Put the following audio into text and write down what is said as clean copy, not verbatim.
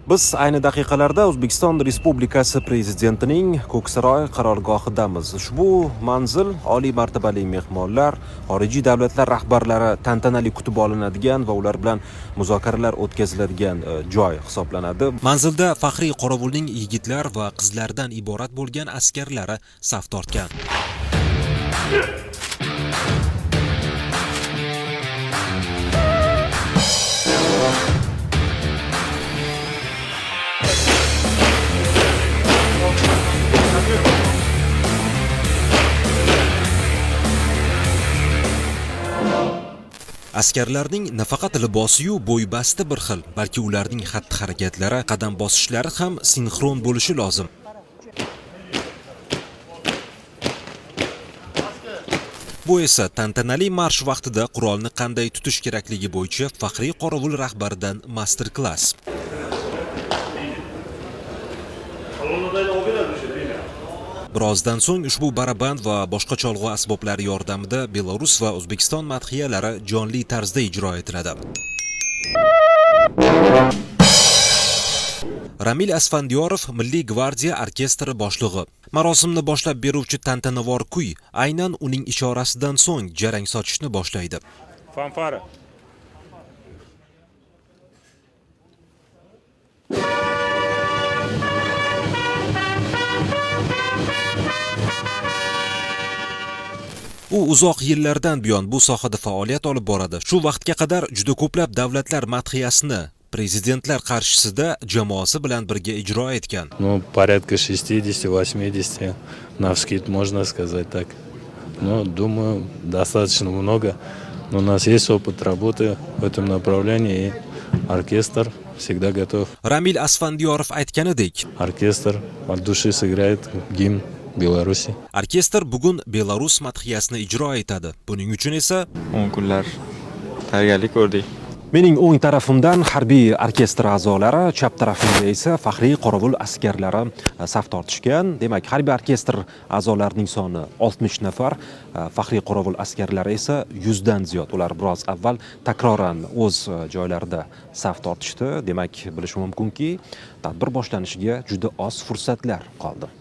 Biz ayni daqiqalarda O'zbekiston Respublikasi Prezidentining Ko'ksaroy qarorgohidamiz. Ushbu manzil oliy martabali mehmonlar, xorijiy davlatlar rahbarlari tantanali kutib olinadigan va ular bilan muzokaralar o'tkaziladigan joy hisoblanadi. Manzilda faxriy qorovulning yigitlar va qizlardan iborat bo'lgan askarlari saf tortgan. Askarlarning nafaqat libosi-yu bo'ybasti bir xil, balki ularning xatti-harakatlari, qadam bosishlari ham sinxron bo'lishi lozim. Bu esa tantanali marsh vaqtida qurolni qanday tutish kerakligi bo'yicha faxriy qorovul rahbaridan master-klass. Birozdan so'ng ushbu baraband va boshqa cholg'u asboblari yordamida Belarus va O'zbekiston madhiyalari jonli tarzda ijro etiladi. Ramil Asfandiyorov Milliy gvardiya orkestri boshlig'i. Marosimni boshlab beruvchi tantanavor kuy aynan uning ishorasidan so'ng jarang sochishni boshlaydi. Fanfara. U uzoq yillardan buyon bu sohada faoliyat olib boradi. Shu vaqtga qadar juda ko'plab davlatlar madhiyasini prezidentlar qarshisida jamoasi bilan birga ijro etgan. Ну, порядка 60-80, навскид можно сказать так. Но, думаю, достаточно много. Но у нас есть опыт работы в этом направлении, и оркестр всегда готов. Ramil Asfandiyorov aytganidek, Оркестр от души сыграет гимн Беларуси. orkestr bugun Belarus madhiyasini ijro etadi. Buning uchun esa 10 kunlar tayyorgarlik ko'rdik. mening o'ng tarafimdan harbiy orkestr a'zolari, chap tarafimda esa faxriy qorovul askarlari saf tortishgan. Demak, harbiy orkestr a'zolarining soni 60 nafar, faxriy qorovul askarlari esa 100 dan ziyod. Ular biroz avval takroran o'z joylarida saf tortishdi. Demak, bilish mumkinki, tadbir boshlanishiga juda oz fursatlar qoldi.